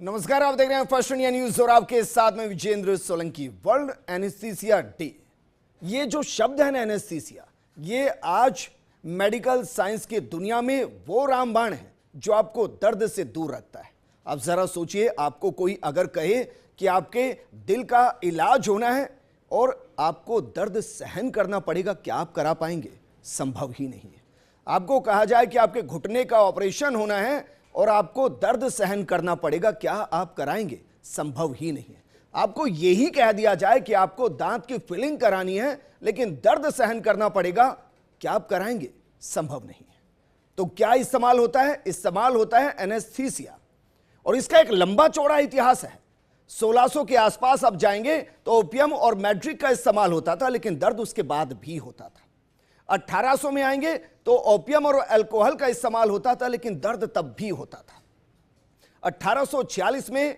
नमस्कार, आप देख रहे हैं फर्स्ट इंडिया न्यूज और आपके साथ में Vijendra Solanki. World anaesthesia day, ये जो शब्द है ना एनेस्थीसिया, ये आज मेडिकल साइंस की दुनिया में वो रामबाण है जो आपको दर्द से दूर रखता है। अब जरा सोचिए, आपको कोई अगर कहे कि आपके दिल का इलाज होना है और आपको दर्द सहन करना पड़ेगा, क्या आप करा पाएंगे? संभव ही नहीं है। आपको कहा जाए कि आपके घुटने का ऑपरेशन होना है और आपको दर्द सहन करना पड़ेगा, क्या आप कराएंगे? संभव ही नहीं है। आपको यही कह दिया जाए कि आपको दांत की फिलिंग करानी है लेकिन दर्द सहन करना पड़ेगा, क्या आप कराएंगे? संभव नहीं है। तो क्या इस्तेमाल होता है? इस्तेमाल होता है एनेस्थीसिया, और इसका एक लंबा चौड़ा इतिहास है। 1600 के आसपास आप जाएंगे तो ओपियम और मैड्रिक का इस्तेमाल होता था, लेकिन दर्द उसके बाद भी होता था। 1800 में आएंगे तो ओपियम और अल्कोहल का इस्तेमाल होता था, लेकिन दर्द तब भी होता था। 1846 में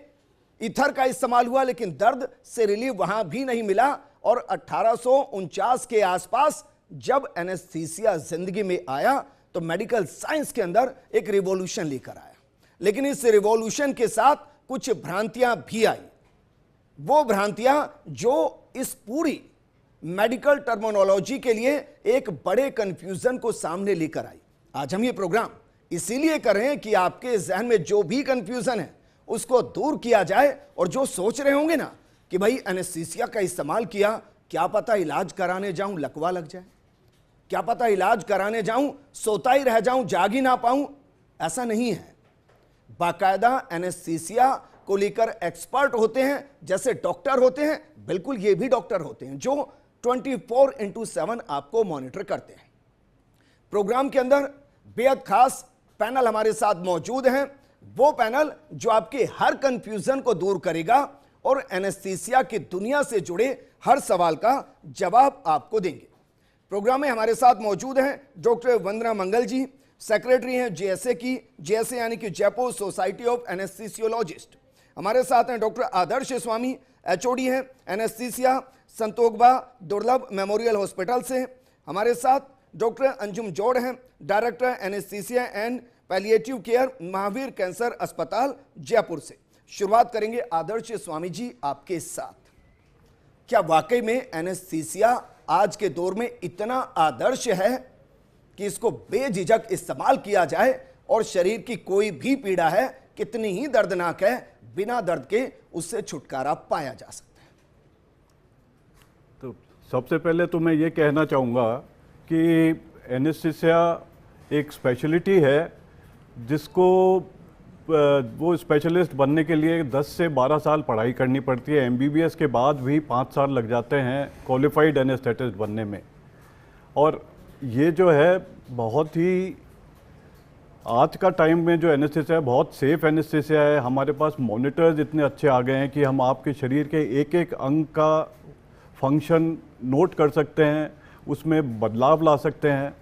ईथर का इस्तेमाल हुआ, लेकिन दर्द से रिलीफ वहां भी नहीं मिला। और 1849 के आसपास जब एनेस्थीसिया जिंदगी में आया तो मेडिकल साइंस के अंदर एक रिवॉल्यूशन लेकर आया। लेकिन इस रिवॉल्यूशन के साथ कुछ भ्रांतियां भी आई, वो भ्रांतियां जो इस पूरी मेडिकल टर्मिनोलॉजी के लिए एक बड़े कंफ्यूजन को सामने लेकर आई। आज हम ये प्रोग्राम इसीलिए कर रहे हैं कि आपके जहन में जो भी कंफ्यूजन है उसको दूर किया जाए। और जो सोच रहे होंगे ना कि भाई एनेस्थीसिया का इस्तेमाल किया, क्या पता इलाज कराने जाऊं लकवा लग जाए, क्या पता इलाज कराने जाऊं सोता ही रह जाऊं, जाग ही ना पाऊं, ऐसा नहीं है। बाकायदा एनेस्थीसिया को लेकर एक्सपर्ट होते हैं, जैसे डॉक्टर होते हैं, बिल्कुल ये भी डॉक्टर होते हैं जो 24/7 आपको मॉनिटर करते हैं। प्रोग्राम के अंदर बेहद खास पैनल हमारे साथ मौजूद हैं, वो पैनल जो आपके हर कंफ्यूजन को दूर करेगा और एनेस्थीसिया की दुनिया से जुड़े हर सवाल का जवाब आपको देंगे। प्रोग्राम में हमारे साथ मौजूद हैं डॉक्टर वंदना मंगल जी, सेक्रेटरी हैं जेएसए की, जेएसए यानी कि जयपुर सोसाइटी ऑफ एनेस्थीसियोलॉजिस्ट। हमारे साथ हैं डॉक्टर आदर्श स्वामी, एचओडी हैं एनेस्थीसिया संतोखबा दुर्लभ मेमोरियल हॉस्पिटल से। हमारे साथ डॉक्टर अंजुम जोड़ हैं, director anaesthesia and palliative care, Mahavir cancer अस्पताल जयपुर से। शुरुआत करेंगे आदर्श स्वामी जी आपके साथ। क्या वाकई में एनेस्थीसिया आज के दौर में इतना आदर्श है कि इसको बेझिझक इस्तेमाल किया जाए और शरीर की कोई भी पीड़ा है, कितनी ही दर्दनाक है, बिना दर्द के उससे छुटकारा पाया जा सकता है? तो सबसे पहले तो मैं ये कहना चाहूँगा कि एनेस्थीसिया एक स्पेशलिटी है जिसको वो स्पेशलिस्ट बनने के लिए 10 से 12 साल पढ़ाई करनी पड़ती है। एमबीबीएस के बाद भी 5 साल लग जाते हैं क्वालिफाइड एनेस्थेटिस्ट बनने में। और ये जो है बहुत ही आज का टाइम में जो एनेस्थीसिया है बहुत सेफ एनेस्थीसिया है। हमारे पास मॉनिटर्स इतने अच्छे आ गए हैं कि हम आपके शरीर के एक एक अंग का फंक्शन नोट कर सकते हैं, उसमें बदलाव ला सकते हैं।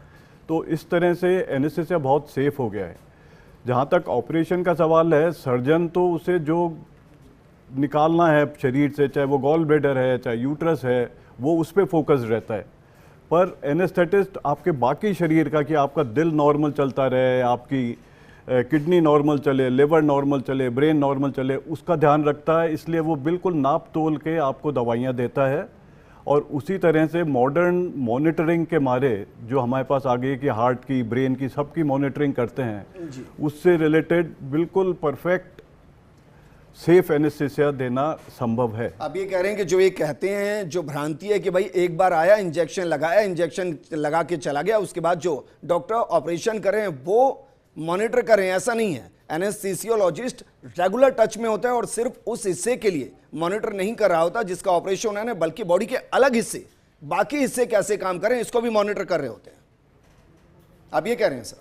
तो इस तरह से एनेस्थीसिया बहुत सेफ हो गया है। जहाँ तक ऑपरेशन का सवाल है, सर्जन तो उसे जो निकालना है शरीर से, चाहे वो गॉल ब्लैडर है चाहे यूट्रस है, वो उस पर फोकस रहता है। पर एनेस्थेटिस्ट आपके बाकी शरीर का, कि आपका दिल नॉर्मल चलता रहे, आपकी किडनी नॉर्मल चले, लिवर नॉर्मल चले, ब्रेन नॉर्मल चले, उसका ध्यान रखता है। इसलिए वो बिल्कुल नाप तोल के आपको दवाइयाँ देता है। और उसी तरह से मॉडर्न मॉनिटरिंग के मारे जो हमारे पास आ गई कि हार्ट की, ब्रेन की, सबकी मॉनिटरिंग करते हैं, उससे रिलेटेड बिल्कुल परफेक्ट सेफ एनेस्थीसिया देना संभव है। आप ये कह रहे हैं कि जो ये कहते हैं, जो भ्रांति है कि भाई एक बार आया इंजेक्शन लगाया, इंजेक्शन लगा के चला गया, उसके बाद जो डॉक्टर ऑपरेशन कर रहे हैं वो मॉनिटर कर रहे हैं, ऐसा नहीं है। एनेस्थीसियोलॉजिस्ट रेगुलर टच में होता है और सिर्फ उस हिस्से के लिए मॉनिटर नहीं कर रहा होता जिसका ऑपरेशन होना है, बल्कि बॉडी के अलग हिस्से, बाकी हिस्से कैसे काम करें इसको भी मॉनिटर कर रहे होते हैं। आप ये कह रहे हैं सर?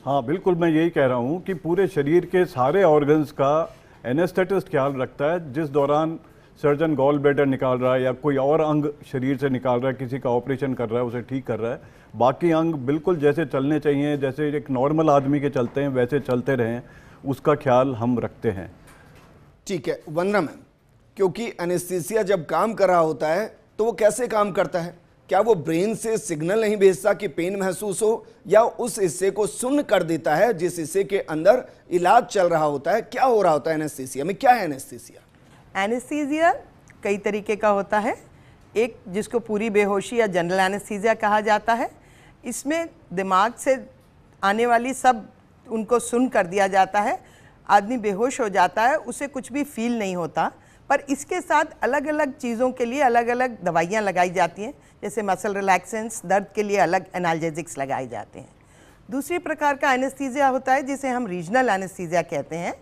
हाँ बिल्कुल, मैं यही कह रहा हूँ कि पूरे शरीर के सारे ऑर्गन्स का एनेस्थेटिस्ट ख्याल रखता है। जिस दौरान सर्जन गॉल ब्लैडर निकाल रहा है या कोई और अंग शरीर से निकाल रहा है, किसी का ऑपरेशन कर रहा है, उसे ठीक कर रहा है, बाकी अंग बिल्कुल जैसे चलने चाहिए, जैसे एक नॉर्मल आदमी के चलते हैं वैसे चलते रहें, उसका ख्याल हम रखते हैं। ठीक है वंदना मैम, क्योंकि एनेस्थीसिया जब काम कर रहा होता है तो वो कैसे काम करता है? क्या वो ब्रेन से सिग्नल नहीं भेजता कि पेन महसूस हो, या उस हिस्से को सुन्न कर देता है जिस हिस्से के अंदर इलाज चल रहा होता है? क्या हो रहा होता है एनेस्थीसिया में? क्या है एनेस्थीसिया? एनेस्थीसिया कई तरीके का होता है। एक जिसको पूरी बेहोशी या जनरल एनेस्थीसिया कहा जाता है, इसमें दिमाग से आने वाली सब उनको सुन कर दिया जाता है, आदमी बेहोश हो जाता है, उसे कुछ भी फील नहीं होता। पर इसके साथ अलग अलग चीज़ों के लिए अलग अलग दवाइयाँ लगाई जाती हैं, जैसे मसल रिलैक्सेंट्स, दर्द के लिए अलग एनाल्जेसिक्स लगाए जाते हैं। दूसरी प्रकार का एनेस्थीसिया होता है जिसे हम रीजनल एनेस्थीसिया कहते हैं।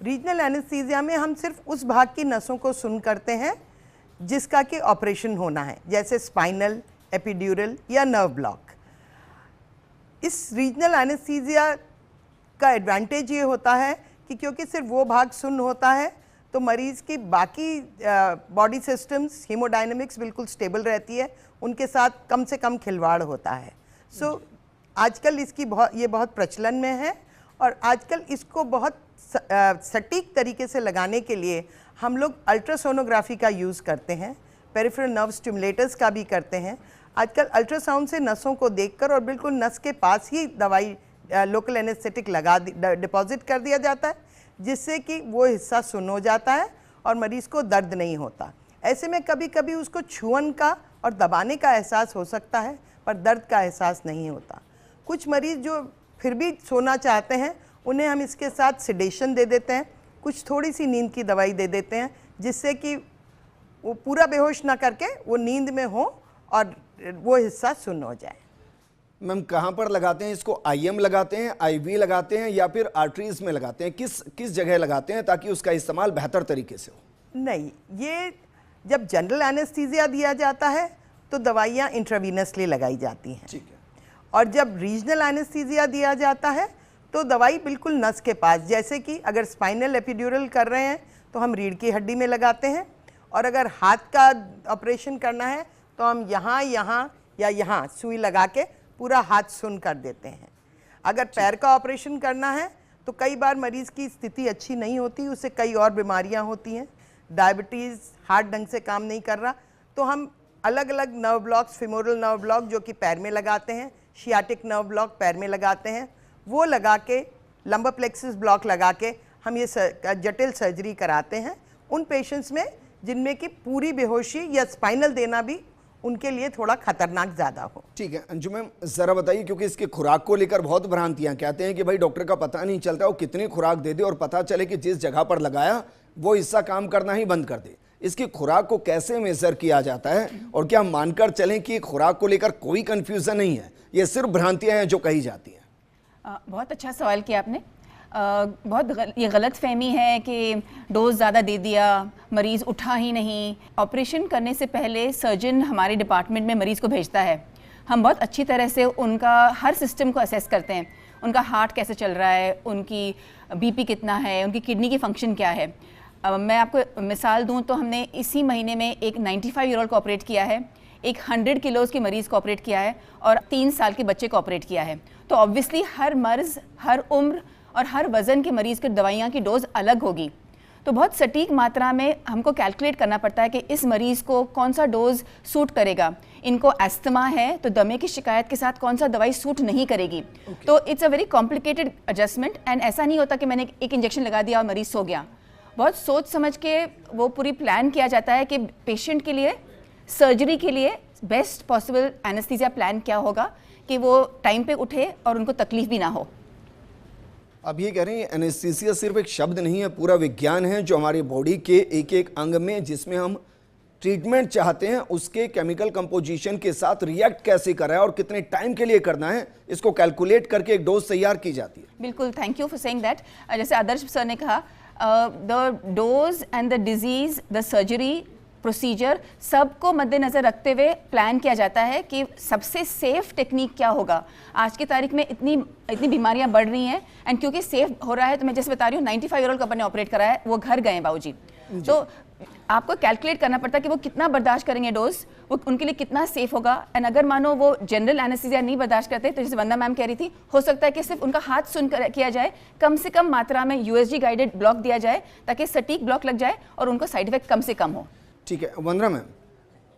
रीजनल एनेस्थीसिया में हम सिर्फ उस भाग की नसों को सुन करते हैं जिसका कि ऑपरेशन होना है, जैसे स्पाइनल, एपिड्यूरल या नर्व ब्लॉक। इस रीजनल एनेस्थीसिया का एडवांटेज ये होता है कि क्योंकि सिर्फ वो भाग सुन्न होता है तो मरीज़ की बाकी बॉडी सिस्टम्स, हीमोडायनेमिक्स बिल्कुल स्टेबल रहती है, उनके साथ कम से कम खिलवाड़ होता है। सो आजकल इसकी बहुत प्रचलन में है, और आजकल इसको बहुत सटीक तरीके से लगाने के लिए हम लोग अल्ट्रासोनोग्राफी का यूज़ करते हैं, पेरिफेरल नर्व स्टिमुलेटर्स का भी करते हैं। आजकल अल्ट्रासाउंड से नसों को देखकर और बिल्कुल नस के पास ही दवाई लोकल एनेस्थेटिक डिपॉजिट कर दिया जाता है, जिससे कि वो हिस्सा सुन्न हो जाता है और मरीज़ को दर्द नहीं होता। ऐसे में कभी कभी उसको छुअन का और दबाने का एहसास हो सकता है, पर दर्द का एहसास नहीं होता। कुछ मरीज़ जो फिर भी सोना चाहते हैं, उन्हें हम इसके साथ सिडेशन दे देते हैं, कुछ थोड़ी सी नींद की दवाई दे देते हैं, जिससे कि वो पूरा बेहोश ना करके वो नींद में हो और वो हिस्सा सुन्न हो जाए। मैम, कहाँ पर लगाते हैं इसको? आईएम लगाते हैं, आईवी लगाते हैं, या फिर आर्टरीज में लगाते हैं? किस जगह लगाते हैं ताकि उसका इस्तेमाल बेहतर तरीके से हो? नहीं, ये जब जनरल एनेस्थीसिया दिया जाता है तो दवाइयाँ इंट्रावीनसली लगाई जाती हैं। ठीक है। और जब रीजनल एनेस्थीसिया दिया जाता है तो दवाई बिल्कुल नस के पास, जैसे कि अगर स्पाइनल एपिड्यूरल कर रहे हैं तो हम रीढ़ की हड्डी में लगाते हैं, और अगर हाथ का ऑपरेशन करना है तो हम यहाँ या यहाँ सुई लगा के पूरा हाथ सुन्न कर देते हैं। अगर पैर का ऑपरेशन करना है तो कई बार मरीज़ की स्थिति अच्छी नहीं होती, उसे कई और बीमारियां होती हैं, डायबिटीज़, हार्ट ढंग से काम नहीं कर रहा, तो हम अलग अलग nerve blocks, femoral nerve block जो कि पैर में लगाते हैं, शियाटिक नर्व ब्लॉक पैर में लगाते हैं, वो लगा के लंबर प्लेक्सिस ब्लॉक लगा के हम ये जटिल सर्जरी कराते हैं उन पेशेंट्स में जिनमें कि पूरी बेहोशी या स्पाइनल देना भी उनके लिए थोड़ा खतरनाक ज़्यादा हो। ठीक है अंजू मैम, ज़रा बताइए, क्योंकि इसकी खुराक को लेकर बहुत भ्रांतियां, कहते हैं कि भाई डॉक्टर का पता नहीं चलता वो कितनी खुराक दे दे और पता चले कि जिस जगह पर लगाया वो हिस्सा काम करना ही बंद कर दे। इसकी खुराक को कैसे मेजर किया जाता है, और क्या मानकर चलें कि खुराक को लेकर कोई कंफ्यूजन नहीं है, ये सिर्फ भ्रांतियां हैं जो कही जाती हैं? बहुत अच्छा सवाल किया आपने। ये गलत फहमी है कि डोज ज़्यादा दे दिया, मरीज़ उठा ही नहीं। ऑपरेशन करने से पहले सर्जन हमारे डिपार्टमेंट में मरीज़ को भेजता है। हम बहुत अच्छी तरह से उनका हर सिस्टम को असेस करते हैं, उनका हार्ट कैसे चल रहा है, उनकी बीपी कितना है, उनकी किडनी की फंक्शन क्या है। मैं आपको मिसाल दूं तो हमने इसी महीने में एक 95 ईयर ओल्ड को ऑपरेट किया है, एक 100 किलोज़ के मरीज़ को ऑपरेट किया है, और 3 साल के बच्चे को ऑपरेट किया है। तो ऑब्वियसली हर मर्ज़, हर उम्र और हर वज़न के मरीज़ की दवाइयाँ की डोज़ अलग होगी। तो बहुत सटीक मात्रा में हमको कैलकुलेट करना पड़ता है कि इस मरीज़ को कौन सा डोज़ सूट करेगा। इनको एस्थमा है तो दमे की शिकायत के साथ कौन सा दवाई सूट नहीं करेगी। तो it's a very complicated adjustment, and ऐसा नहीं होता कि मैंने एक इंजेक्शन लगा दिया और मरीज़ सो गया। बहुत सोच समझ के वो पूरी प्लान किया जाता है कि पेशेंट के लिए, सर्जरी के लिए बेस्ट पॉसिबल एनेस्थीसिया प्लान क्या होगा कि वो टाइम पे उठे और उनको तकलीफ भी ना हो। अब ये कह रहे हैं एनेस्थीसिया सिर्फ एक शब्द नहीं है, पूरा विज्ञान है जो हमारी बॉडी के एक एक अंग में जिसमें हम ट्रीटमेंट चाहते हैं उसके केमिकल कंपोजिशन के साथ रिएक्ट कैसे कर रहा है और कितने टाइम के लिए करना है, इसको कैलकुलेट करके एक डोज तैयार की जाती है। बिल्कुल, thank you for saying that. जैसे आदर्श सर ने कहा, the dose and the disease, the surgery procedure, सबको मद्देनज़र रखते हुए प्लान किया जाता है कि सबसे सेफ टेक्निक क्या होगा। आज की तारीख में इतनी बीमारियां बढ़ रही हैं, एंड क्योंकि सेफ हो रहा है तो मैं जैसे बता रही हूँ 95 ईयर ओल्ड कपल ने ऑपरेट करा है, वो घर गए बाबूजी। तो आपको कैलकुलेट करना पड़ता है कि वो कितना बर्दाश्त करेंगे डोज, वो उनके लिए कितना सेफ होगा। एंड अगर मानो वो जनरल एनेस्थीसिया नहीं बर्दाश्त करते तो जैसे वंदा मैम कह रही थी, हो सकता है कि सिर्फ उनका हाथ सुन कर किया जाए, कम से कम मात्रा में यूएसजी गाइडेड ब्लॉक दिया जाए ताकि सटीक ब्लॉक लग जाए और उनको साइड इफेक्ट कम से कम हो। ठीक है वंदना मैम,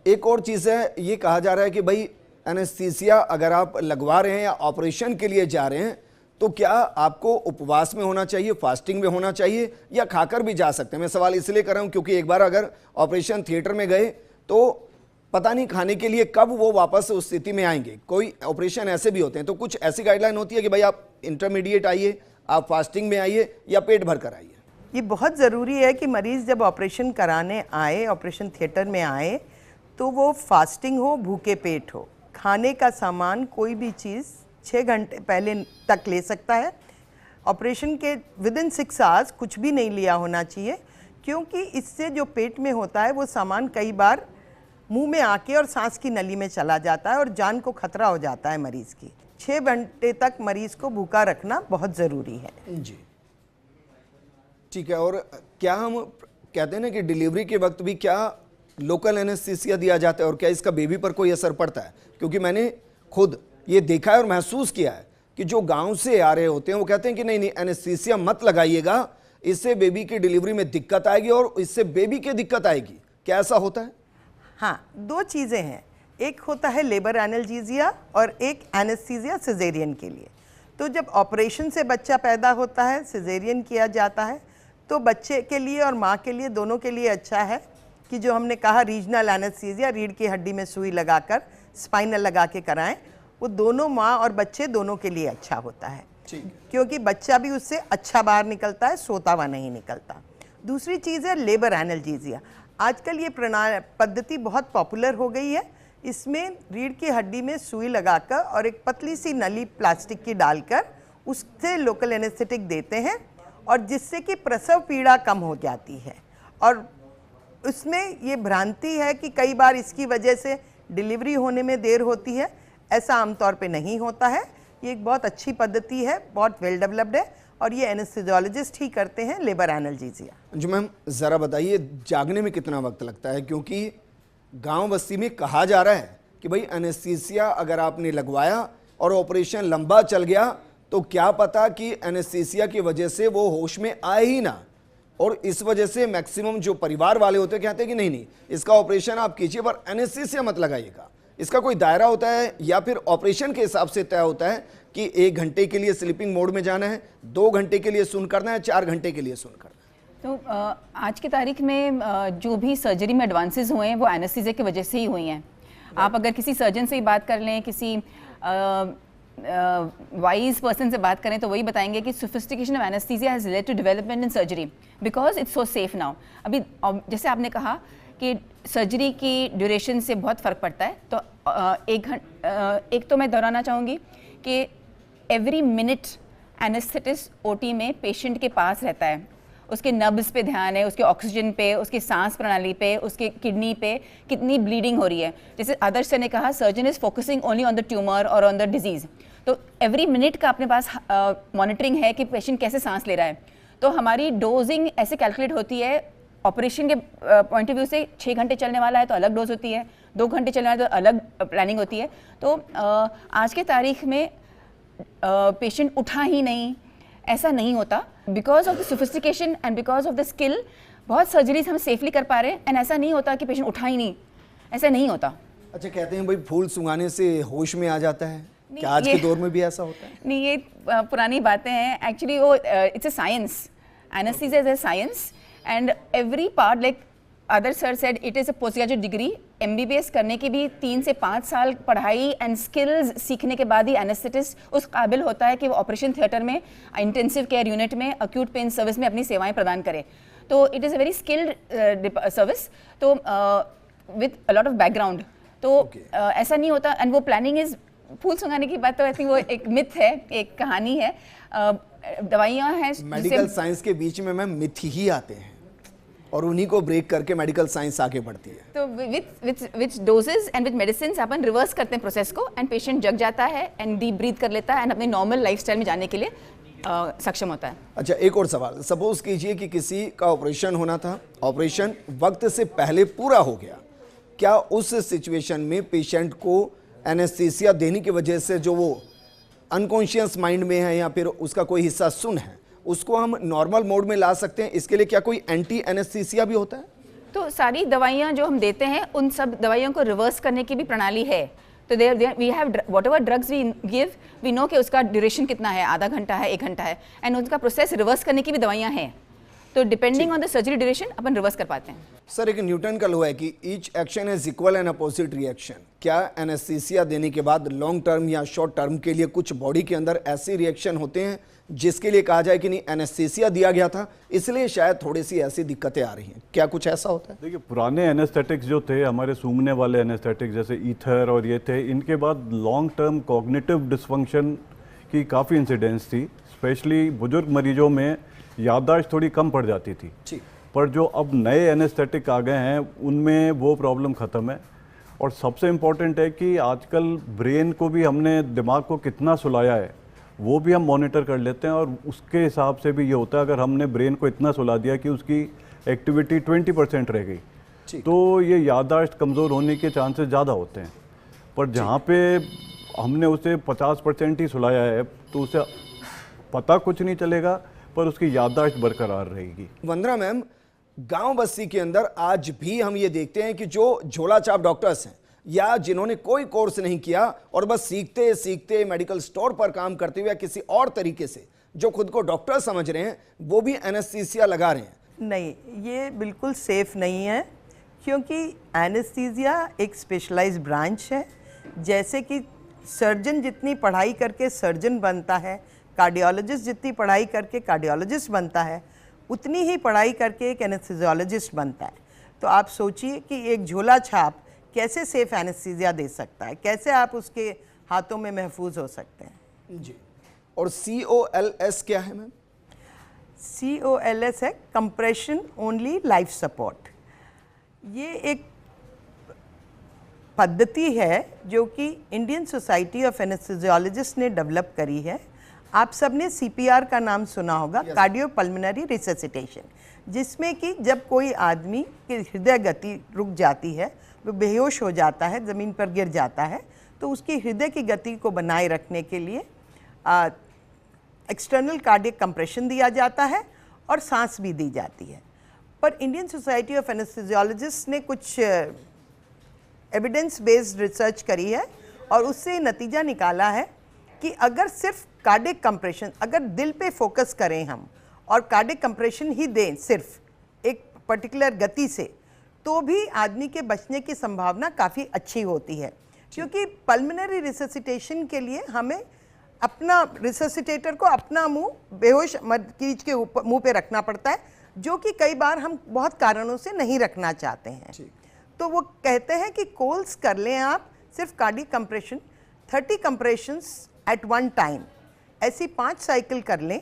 एक और चीज़ है, ये कहा जा रहा है कि भाई एनेस्थीसिया अगर आप लगवा रहे हैं या ऑपरेशन के लिए जा रहे हैं तो क्या आपको उपवास में होना चाहिए, फास्टिंग में होना चाहिए, या खाकर भी जा सकते हैं? मैं सवाल इसलिए कर रहा हूं क्योंकि एक बार अगर ऑपरेशन थिएटर में गए तो पता नहीं खाने के लिए कब वो वापस उस स्थिति में आएंगे। कोई ऑपरेशन ऐसे भी होते हैं, तो कुछ ऐसी गाइडलाइन होती है कि भाई आप इंटरमीडिएट आइए, आप फास्टिंग में आइए, या पेट भर कर आइए? ये बहुत ज़रूरी है कि मरीज़ जब ऑपरेशन कराने आए, ऑपरेशन थिएटर में आए, तो वो फास्टिंग हो, भूखे पेट हो। खाने का सामान कोई भी चीज़ 6 घंटे पहले तक ले सकता है। ऑपरेशन के विदिन 6 आवर्स कुछ भी नहीं लिया होना चाहिए, क्योंकि इससे जो पेट में होता है वो सामान कई बार मुंह में आके और सांस की नली में चला जाता है और जान को खतरा हो जाता है मरीज़ की। 6 घंटे तक मरीज़ को भूखा रखना बहुत ज़रूरी है। जी, ठीक है। और क्या हम कहते हैं ना कि डिलीवरी के वक्त भी क्या लोकल एनेस्थीसिया दिया जाता है, और क्या इसका बेबी पर कोई असर पड़ता है? क्योंकि मैंने खुद ये देखा है और महसूस किया है कि जो गांव से आ रहे होते हैं वो कहते हैं कि नहीं नहीं, एनेस्थीसिया मत लगाइएगा, इससे बेबी की डिलीवरी में दिक्कत आएगी और इससे बेबी की दिक्कत आएगी। क्या ऐसा होता है? हाँ, 2 चीज़ें हैं। एक होता है लेबर एनाल्जेसिया और एक एनेस्थीसिया सिजेरियन के लिए। तो जब ऑपरेशन से बच्चा पैदा होता है, सिजेरियन किया जाता है, तो बच्चे के लिए और माँ के लिए, दोनों के लिए अच्छा है कि जो हमने कहा रीजनल एनेस्थीसिया, रीढ़ की हड्डी में सुई लगाकर स्पाइनल लगा के कराएं, वो दोनों माँ और बच्चे दोनों के लिए अच्छा होता है। क्योंकि बच्चा भी उससे अच्छा बाहर निकलता है, सोता हुआ नहीं निकलता। दूसरी चीज़ है लेबर एनाल्जेसिया। आजकल ये पद्धति बहुत पॉपुलर हो गई है। इसमें रीढ़ की हड्डी में सुई लगाकर और एक पतली सी नली प्लास्टिक की डालकर उससे लोकल एनेस्थेटिक देते हैं, और जिससे कि प्रसव पीड़ा कम हो जाती है। और उसमें ये भ्रांति है कि कई बार इसकी वजह से डिलीवरी होने में देर होती है। ऐसा आमतौर पे नहीं होता है। ये एक बहुत अच्छी पद्धति है, बहुत वेल डेवलप्ड है, और ये एनेस्थेसियोलॉजिस्ट ही करते हैं, लेबर एनाल्जेसिया। जी मैम, ज़रा बताइए जागने में कितना वक्त लगता है? क्योंकि गांव बस्ती में कहा जा रहा है कि भाई एनेस्थीसिया अगर आपने लगवाया और ऑपरेशन लंबा चल गया तो क्या पता कि एनेस्थीसिया की वजह से वो होश में आए ही ना, और इस वजह से मैक्सिमम जो परिवार वाले होते हैं कहते हैं कि नहीं नहीं, इसका ऑपरेशन आप कीजिए पर एनेस्थीसिया मत लगाइएगा। इसका कोई दायरा होता है या फिर ऑपरेशन के हिसाब से तय होता है कि 1 घंटे के लिए स्लीपिंग मोड में जाना है, 2 घंटे के लिए सुन करना है, 4 घंटे के लिए सुन करना है? तो आज की तारीख में जो भी सर्जरी में एडवांसेस हुए हैं वो एनेस्थीसिया की वजह से ही हुई हैं। आप अगर किसी सर्जन से ही बात कर लें, किसी वाइज पर्सन से बात करें, तो वही बताएंगे कि sophistication of anaesthesia has led to development in surgery because it's so safe now. अभी जैसे आपने कहा कि सर्जरी की ड्यूरेशन से बहुत फ़र्क पड़ता है, तो एक तो मैं दोहराना चाहूँगी कि एवरी मिनट एनेस्थेटिस्ट ओटी में पेशेंट के पास रहता है। उसके नब्स पे ध्यान है, उसके ऑक्सीजन पे, उसकी सांस प्रणाली पे, उसके किडनी पे कितनी ब्लीडिंग हो रही है। जैसे आदर्श सर ने कहा, surgeon is focusing only on the tumour और ऑन द डिजीज़। तो एवरी मिनट का अपने पास मॉनिटरिंग है कि पेशेंट कैसे सांस ले रहा है। तो हमारी डोजिंग ऐसे कैलकुलेट होती है, ऑपरेशन के पॉइंट ऑफ व्यू से 6 घंटे चलने वाला है तो अलग डोज होती है, 2 घंटे चलने वाला है तो अलग प्लानिंग होती है। तो आज के तारीख में पेशेंट उठा ही नहीं, ऐसा नहीं होता। Because of the sophistication and because of the skill बहुत सर्जरीज हम सेफली कर पा रहे हैं, एंड ऐसा नहीं होता कि पेशेंट उठा ही नहीं, ऐसा नहीं होता। अच्छा, कहते हैं भाई फूल सुंघाने से होश में आ जाता है, क्या आज के दौर में भी ऐसा होता है? नहीं, ये पुरानी बातें हैं। एक्चुअली वो it's a science, anaesthesia is a science, and every part like other sir said it is a post graduate degree. MBBS करने की भी 3 से 5 साल पढ़ाई एंड स्किल्स सीखने के बाद ही एनेस्थेटिस्ट उस काबिल होता है कि वो ऑपरेशन थिएटर में, इंटेंसिव केयर यूनिट में, अक्यूट पेन सर्विस में अपनी सेवाएं प्रदान करे। तो it is a very skilled service, तो with a lot of background. तो ऐसा नहीं होता, एंड वो प्लानिंग इज फूल सुंघाने की बात तो आई थिंक वो एक मिथ है, एक कहानी है। दवाइयाँ हैं मेडिकल साइंस के बीच में मैम मिथ ही आते हैं और उन्हीं को ब्रेक करके मेडिकल साइंस आगे बढ़ती है। तो with doses and with medicine upon reverse करते हैं प्रोसेस को, एंड पेशेंट जग जाता है एंड डीप ब्रीथ कर लेता है एंड अपने नॉर्मल लाइफस्टाइल में जाने के लिए सक्षम होता है। अच्छा, एक और सवाल, सपोज कीजिए कि किसी का ऑपरेशन होना था, ऑपरेशन वक्त से पहले पूरा हो गया, क्या उस सिचुएशन में पेशेंट को एनेस्थीसिया देने की वजह से जो वो अनकॉन्शियस माइंड में है या फिर उसका कोई हिस्सा सुन है, उसको हम नॉर्मल मोड में ला सकते हैं? इसके लिए क्या कोई एंटी एनेस्थीसिया भी होता है? तो सारी दवाइयाँ जो हम देते हैं उन सब दवाइयों को रिवर्स करने की भी प्रणाली है। तो we have whatever drugs we give, we know कि उसका ड्यूरेशन कितना है, आधा घंटा है, 1 घंटा है, एंड उसका प्रोसेस रिवर्स करने की भी दवाइयाँ हैं। तो depending on the surgery duration upon reverse कर पाते हैं। सर, एक न्यूटन का लॉ है कि each action is equal and opposite reaction. क्या एनेस्थीसिया देने के बाद लॉन्ग टर्म या शॉर्ट टर्म के लिए कुछ बॉडी के अंदर ऐसे रिएक्शन होते हैं जिसके लिए कहा जाए कि नहीं एनेस्थीसिया दिया गया था इसलिए शायद थोड़ी सी ऐसी दिक्कतें आ रही हैं? क्या कुछ ऐसा होता है? देखिए, पुराने एनेस्थेटिक्स जो थे, हमारे सूंघने वाले एनेस्थेटिक्स जैसे ईथर और ये थे, इनके बाद लॉन्ग टर्म कॉग्निटिव डिसफंक्शन की काफ़ी इंसिडेंस थी। स्पेशली बुजुर्ग मरीजों में याददाश्त थोड़ी कम पड़ जाती थी। ठीक। पर जो अब नए एनेस्थेटिक आ गए हैं उनमें वो प्रॉब्लम ख़त्म है। और सबसे इम्पॉर्टेंट है कि आजकल ब्रेन को भी हमने, दिमाग को कितना सुलाया है वो भी हम मॉनिटर कर लेते हैं, और उसके हिसाब से भी ये होता है अगर हमने ब्रेन को इतना सुला दिया कि उसकी एक्टिविटी 20% रह गई तो ये याददाश्त कमज़ोर होने के चांसेस ज़्यादा होते हैं। पर जहाँ पे हमने उसे 50% ही सुलाया है तो उसे पता कुछ नहीं चलेगा पर उसकी याददाश्त बरकरार रहेगी। वंदना मैम, गांव बस्ती के अंदर आज भी हम ये देखते हैं कि जो झोला छाप डॉक्टर्स हैं या जिन्होंने कोई कोर्स नहीं किया और बस सीखते सीखते मेडिकल स्टोर पर काम करते हुए किसी और तरीके से जो खुद को डॉक्टर समझ रहे हैं वो भी एनेस्थीसिया लगा रहे हैं। नहीं, ये बिल्कुल सेफ नहीं है, क्योंकि एनेस्थीसिया एक स्पेशलाइज्ड ब्रांच है। जैसे कि सर्जन जितनी पढ़ाई करके सर्जन बनता है, कार्डियोलॉजिस्ट जितनी पढ़ाई करके कार्डियोलॉजिस्ट बनता है, उतनी ही पढ़ाई करके एक एनेस्थीसियोलॉजिस्ट बनता है। तो आप सोचिए कि एक झोला छाप कैसे सेफ एनेस्थीसिया दे सकता है, कैसे आप उसके हाथों में महफूज हो सकते हैं। जी। और COLS क्या है मैम? COLS है कंप्रेशन ओनली लाइफ सपोर्ट। ये एक पद्धति है जो कि इंडियन सोसाइटी ऑफ एनेस्थीसियोलॉजिस्ट ने डेवलप करी है। आप सबने CPR का नाम सुना होगा, कार्डियोपल्मोनरी रिससिटेशन, जिसमें कि जब कोई आदमी की हृदय गति रुक जाती है, वो बेहोश हो जाता है, ज़मीन पर गिर जाता है, तो उसकी हृदय की गति को बनाए रखने के लिए एक्सटर्नल कार्डियक कंप्रेशन दिया जाता है और सांस भी दी जाती है। पर इंडियन सोसाइटी ऑफ एनेस्थीसियोलॉजिस्ट ने कुछ एविडेंस बेस्ड रिसर्च करी है और उससे नतीजा निकाला है कि अगर सिर्फ कार्डियक कंप्रेशन, अगर दिल पे फोकस करें हम और कार्डियक कंप्रेशन ही दें सिर्फ एक पर्टिकुलर गति से, तो भी आदमी के बचने की संभावना काफ़ी अच्छी होती है। क्योंकि पल्मोनरी रिससिटेशन के लिए हमें अपना रिससिटेटर को अपना मुंह बेहोश मरीज के मुंह पे रखना पड़ता है, जो कि कई बार हम बहुत कारणों से नहीं रखना चाहते हैं। तो वो कहते हैं कि कोल्स कर लें आप सिर्फ cardiac compression, 30 compressions at one time, ऐसी 5 साइकिल कर लें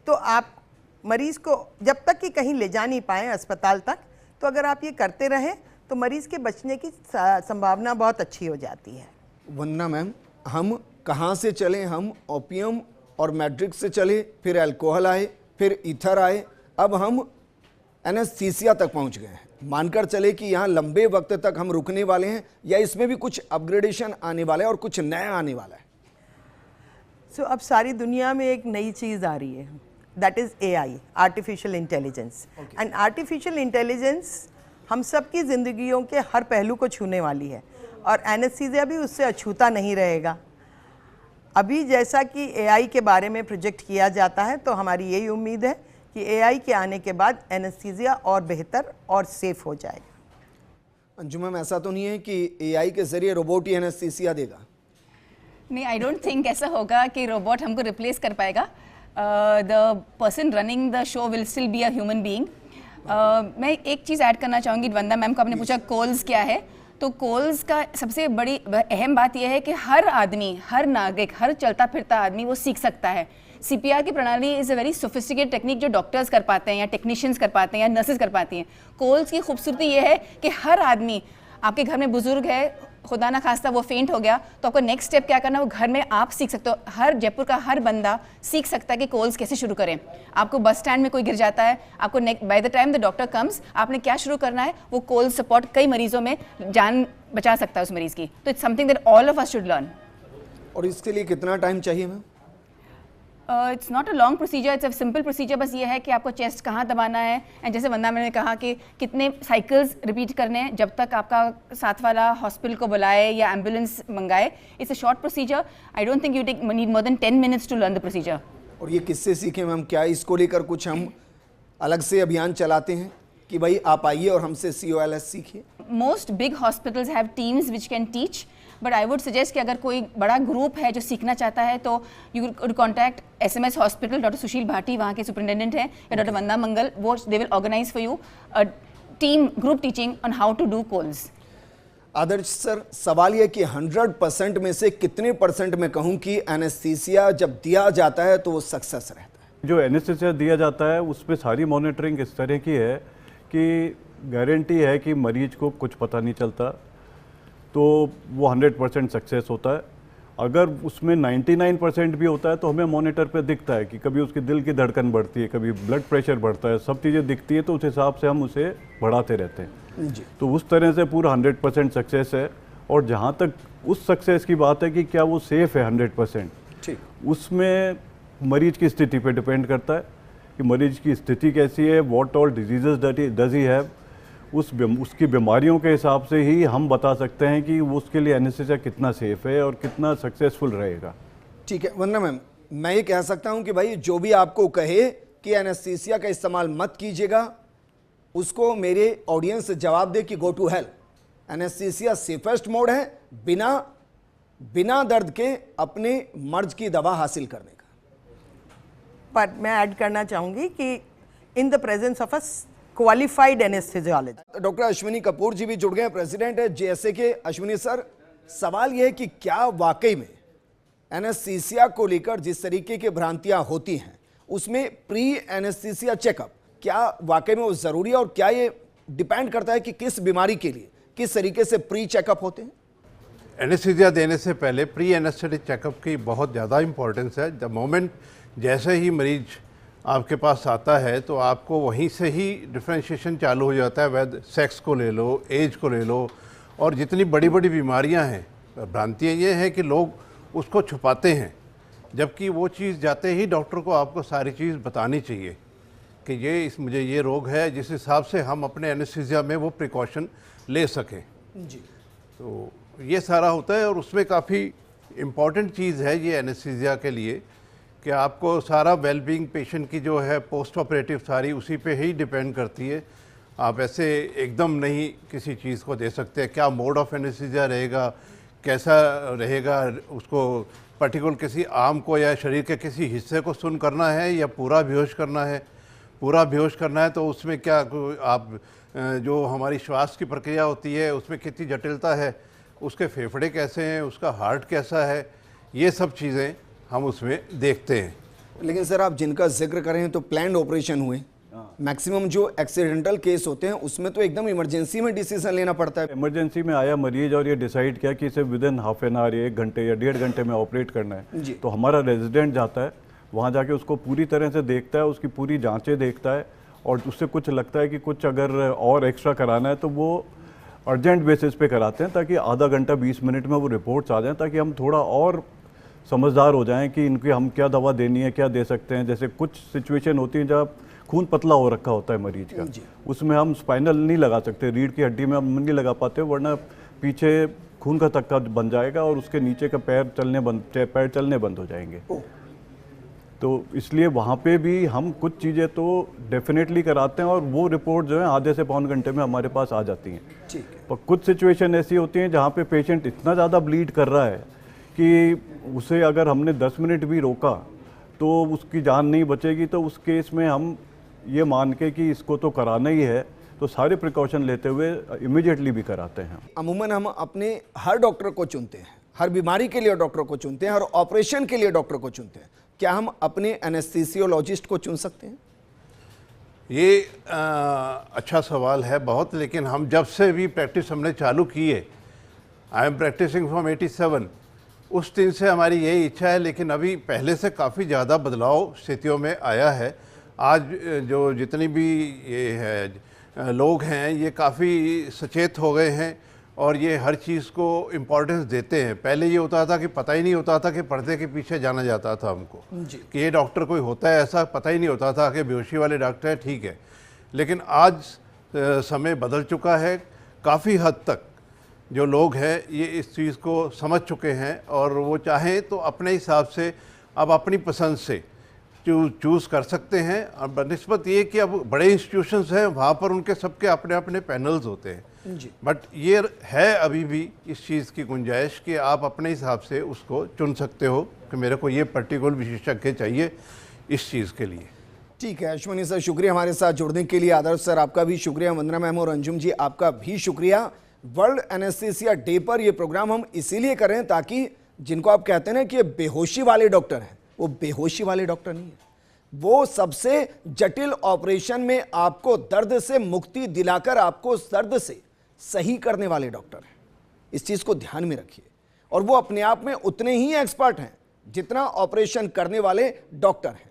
तो आप मरीज़ को जब तक कि कहीं ले जा नहीं पाएँ अस्पताल तक, तो अगर आप ये करते रहें तो मरीज़ के बचने की संभावना बहुत अच्छी हो जाती है। वंदना मैम, हम कहाँ से चले? हम ओपियम और मैट्रिक्स से चले, फिर अल्कोहल आए, फिर ईथर आए, अब हम एनेस्थीसिया तक पहुँच गए हैं। मानकर चले कि यहाँ लंबे वक्त तक हम रुकने वाले हैं या इसमें भी कुछ अपग्रेडेशन आने वाला है और कुछ नया आने वाला है? अब सारी दुनिया में एक नई चीज़ आ रही है, that is AI, artificial intelligence. And artificial intelligence हम सब की ज़िंदगियों के हर पहलू को छूने वाली है और एनेस्थीसिया भी उससे अछूता नहीं रहेगा। अभी जैसा कि AI के बारे में प्रोजेक्ट किया जाता है, तो हमारी यही उम्मीद है कि AI के आने के बाद एनेस्थीसिया और बेहतर और सेफ हो जाएगा। अंजुम मैम, ऐसा तो नहीं है कि AI के जरिए रोबोट ही एनेस्थीसिया देगा? नहीं, आई डोंट थिंक ऐसा होगा कि रोबोट हमको रिप्लेस कर पाएगा। The person running the show will still be a human being. मैं एक चीज़ ऐड करना चाहूँगी। वंदना मैम को आपने पूछा कोल्स क्या है, तो कोल्स का सबसे बड़ी अहम बात यह है कि हर आदमी, हर नागरिक, हर चलता फिरता आदमी वो सीख सकता है। CPR की प्रणाली is a very sophisticated technique जो डॉक्टर्स कर पाते हैं या टेक्नीशियंस कर पाते हैं या नर्सेज कर पाती हैं। कोल्स की खूबसूरती ये है कि हर आदमी, आपके घर में बुजुर्ग है, खुदा ना खास्ता वो फेंट हो गया, तो आपको नेक्स्ट स्टेप क्या करना है वो घर में आप सीख सकते हो। हर जयपुर का हर बंदा सीख सकता है कि कोल्स कैसे शुरू करें। आपको बस स्टैंड में कोई गिर जाता है, आपको by the time the doctor comes, आपने क्या शुरू करना है, वो कोल सपोर्ट कई मरीजों में जान बचा सकता है उस मरीज की। तो it's something that all of us should learn. और इसके लिए कितना टाइम चाहिए ma'am? It's not a long procedure, it's a simple procedure. बस ये है कि आपको चेस्ट कहाँ दबाना है, एंड जैसे वंदना मैम ने कहा कि कितने साइकिल्स रिपीट करने हैं जब तक आपका साथ वाला हॉस्पिटल को बुलाए या एम्बुलेंस मंगाए। It's a short procedure. I don't think you need more than 10 minutes to learn the procedure. और ये किससे सीखे मैम? क्या इसको लेकर कुछ हम अलग से अभियान चलाते हैं कि भाई आप आइए और हमसे COLS सीखिए? Most big hospitals have teams which can teach, but I would suggest कि अगर कोई बड़ा ग्रुप है जो सीखना चाहता है तो you could contact SMS hospital, doctor Sushil Bhati वहाँ के सुपरिटेंडेंट हैं, या डॉक्टर वंदना मंगल, वो they will organise for you a team group teaching on how to do calls. Adarsh sir, सवाल यह कि 100% में से कितने % मैं कहूं कि एनेस्थीसिया जब दिया जाता है तो वो सक्सेस रहता है? जो एनेस्थीसिया दिया जाता है उसमें सारी मॉनिटरिंग इस तरह की है कि गारंटी है कि मरीज को कुछ पता नहीं चलता, तो वो 100% सक्सेस होता है। अगर उसमें 99% भी होता है तो हमें मॉनिटर पे दिखता है कि कभी उसके दिल की धड़कन बढ़ती है, कभी ब्लड प्रेशर बढ़ता है, सब चीज़ें दिखती हैं, तो उस हिसाब से हम उसे बढ़ाते रहते हैं जी। तो उस तरह से पूरा 100% सक्सेस है। और जहाँ तक उस सक्सेस की बात है कि क्या वो सेफ़ है 100%, ठीक, उसमें मरीज की स्थिति पे डिपेंड करता है कि मरीज की स्थिति कैसी है, what all diseases does he have, उसकी बीमारियों के हिसाब से ही हम बता सकते हैं कि वो उसके लिए एनेस्थीसिया कितना सेफ है और कितना सक्सेसफुल रहेगा। ठीक है वंदना मैम, मैं ये कह सकता हूं कि भाई जो भी आपको कहे कि एनेस्थीसिया का इस्तेमाल मत कीजिएगा, उसको मेरे ऑडियंस जवाब दे कि go to hell. Anaesthesia safest mode है बिना दर्द के अपने मर्ज की दवा हासिल करने का। पर मैं ऐड करना चाहूँगी कि in the presence of a qualified anaesthesiologist. Doctor Ashwini Kapoor ji भी जुड़ गए, प्रेसिडेंट है JSA के। अश्विनी सर, सवाल यह है कि क्या वाकई में एनेस्थीसिया को लेकर जिस तरीके की भ्रांतियां होती हैं उसमें प्री एनेस्थीसिया चेकअप क्या वाकई में वो जरूरी है, और क्या ये डिपेंड करता है कि किस बीमारी के लिए किस तरीके से प्री चेकअप होते हैं? एनेस्थीसिया देने से पहले प्री एनेस्थेटिक चेकअप की बहुत ज़्यादा इंपॉर्टेंस है। द मोमेंट जैसे ही मरीज आपके पास आता है तो आपको वहीं से ही डिफ्रेंशिएशन चालू हो जाता है। वैद सेक्स को ले लो, एज को ले लो, और जितनी बड़ी बड़ी बीमारियां हैं, भ्रांतियाँ ये हैं कि लोग उसको छुपाते हैं, जबकि वो चीज़ जाते ही डॉक्टर को आपको सारी चीज़ बतानी चाहिए कि मुझे ये रोग है, जिस हिसाब से हम अपने एनेस्थीसिया में वो प्रिकॉशन ले सकें जी। तो ये सारा होता है। और उसमें काफ़ी इम्पॉर्टेंट चीज़ है ये एनेस्थीसिया के लिए कि आपको सारा वेलबींग पेशेंट की जो है पोस्ट ऑपरेटिव सारी उसी पे ही डिपेंड करती है। आप ऐसे एकदम नहीं किसी चीज़ को दे सकते। क्या मोड ऑफ एनेस्थीसिया रहेगा, कैसा रहेगा, उसको पर्टिकुलर किसी आर्म को या शरीर के किसी हिस्से को सुन करना है या पूरा बेहोश करना है। पूरा बेहोश करना है तो उसमें क्या आप जो हमारी श्वास की प्रक्रिया होती है उसमें कितनी जटिलता है, उसके फेफड़े कैसे हैं, उसका हार्ट कैसा है, ये सब चीज़ें हम उसमें देखते हैं। लेकिन सर आप जिनका जिक्र करें तो प्लान्ड ऑपरेशन हुए, मैक्सिमम जो एक्सीडेंटल केस होते हैं उसमें तो एकदम इमरजेंसी में डिसीजन लेना पड़ता है। इमरजेंसी में आया मरीज और ये डिसाइड किया कि इसे विदिन हाफ एन आवर या 1 घंटे या 1.5 घंटे में ऑपरेट करना है जी। तो हमारा रेजिडेंट जाता है वहाँ जाके उसको पूरी तरह से देखता है, उसकी पूरी जांचें देखता है, और उससे कुछ लगता है कि कुछ अगर और एक्स्ट्रा कराना है तो वो अर्जेंट बेसिस पे कराते हैं, ताकि आधा घंटा 20 मिनट में वो रिपोर्ट्स आ जाएं, ताकि हम थोड़ा और समझदार हो जाएं कि इनकी हम क्या दवा देनी है, क्या दे सकते हैं। जैसे कुछ सिचुएशन होती है जब खून पतला हो रखा होता है मरीज का, उसमें हम स्पाइनल नहीं लगा सकते, रीढ़ की हड्डी में हम नहीं लगा पाते, वरना पीछे खून का थक्का बन जाएगा और उसके नीचे का पैर चलने बंद हो जाएंगे। तो इसलिए वहाँ पे भी हम कुछ चीज़ें तो डेफिनेटली कराते हैं, और वो रिपोर्ट जो है आधे से पौन घंटे में हमारे पास आ जाती हैं। ठीक है। पर कुछ सिचुएशन ऐसी होती हैं जहाँ पे पेशेंट इतना ज़्यादा ब्लीड कर रहा है कि उसे अगर हमने 10 मिनट भी रोका तो उसकी जान नहीं बचेगी, तो उस केस में हम ये मान के कि इसको तो कराना ही है, तो सारे प्रिकॉशन लेते हुए इमीडिएटली भी कराते हैं। अमूमन हम अपने हर डॉक्टर को चुनते हैं, हर बीमारी के लिए डॉक्टर को चुनते हैं, हर ऑपरेशन के लिए डॉक्टर को चुनते हैं। क्या हम अपने एनेस्थीसियोलॉजिस्ट को चुन सकते हैं? ये अच्छा सवाल है बहुत, लेकिन हम जब से भी प्रैक्टिस हमने चालू की है, आई एम प्रैक्टिसिंग फ्रॉम 87, उस दिन से हमारी यही इच्छा है। लेकिन अभी पहले से काफ़ी ज़्यादा बदलाव स्थितियों में आया है। आज जो जितनी भी ये है लोग हैं ये काफ़ी सचेत हो गए हैं, और ये हर चीज़ को इम्पोर्टेंस देते हैं। पहले ये होता था कि पता ही नहीं होता था कि पर्दे के पीछे जाना जाता था हमको कि ये डॉक्टर कोई होता है, ऐसा पता ही नहीं होता था कि बेहोशी वाले डॉक्टर हैं, ठीक है। लेकिन आज समय बदल चुका है, काफ़ी हद तक जो लोग हैं ये इस चीज़ को समझ चुके हैं और वो चाहें तो अपने हिसाब से अब अपनी पसंद से चूज़ कर सकते हैं। अब बनिस्बत ये कि अब बड़े इंस्टीट्यूशंस हैं, वहाँ पर उनके सबके अपने अपने पैनल्स होते हैं जी। बट ये है अभी भी इस चीज़ की गुंजाइश कि आप अपने हिसाब से उसको चुन सकते हो कि मेरे को ये पर्टिकुलर विशेषज्ञ चाहिए इस चीज़ के लिए। ठीक है अश्वनी सर, शुक्रिया हमारे साथ जुड़ने के लिए। आदर्श सर आपका भी शुक्रिया, वंदना मैम और अंजुम जी आपका भी शुक्रिया। वर्ल्ड एनेस्थीसिया डे पर यह प्रोग्राम हम इसीलिए करें ताकि जिनको आप कहते हैं ना कि बेहोशी वाले डॉक्टर हैं, वो बेहोशी वाले डॉक्टर नहीं है, वो सबसे जटिल ऑपरेशन में आपको दर्द से मुक्ति दिलाकर आपको उस दर्द से सही करने वाले डॉक्टर हैं। इस चीज को ध्यान में रखिए। और वो अपने आप में उतने ही एक्सपर्ट हैं जितना ऑपरेशन करने वाले डॉक्टर हैं।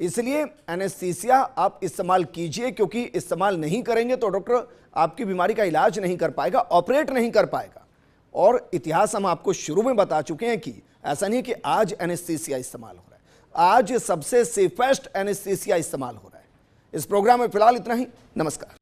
इसलिए एनेस्थीसिया आप इस्तेमाल कीजिए, क्योंकि इस्तेमाल नहीं करेंगे तो डॉक्टर आपकी बीमारी का इलाज नहीं कर पाएगा, ऑपरेट नहीं कर पाएगा। और इतिहास हम आपको शुरू में बता चुके हैं कि ऐसा नहीं कि आज एनेस्थीसिया इस्तेमाल हो रहा है, आज सबसे सेफेस्ट एनेस्थीसिया इस्तेमाल हो रहा है। इस प्रोग्राम में फिलहाल इतना ही। नमस्कार।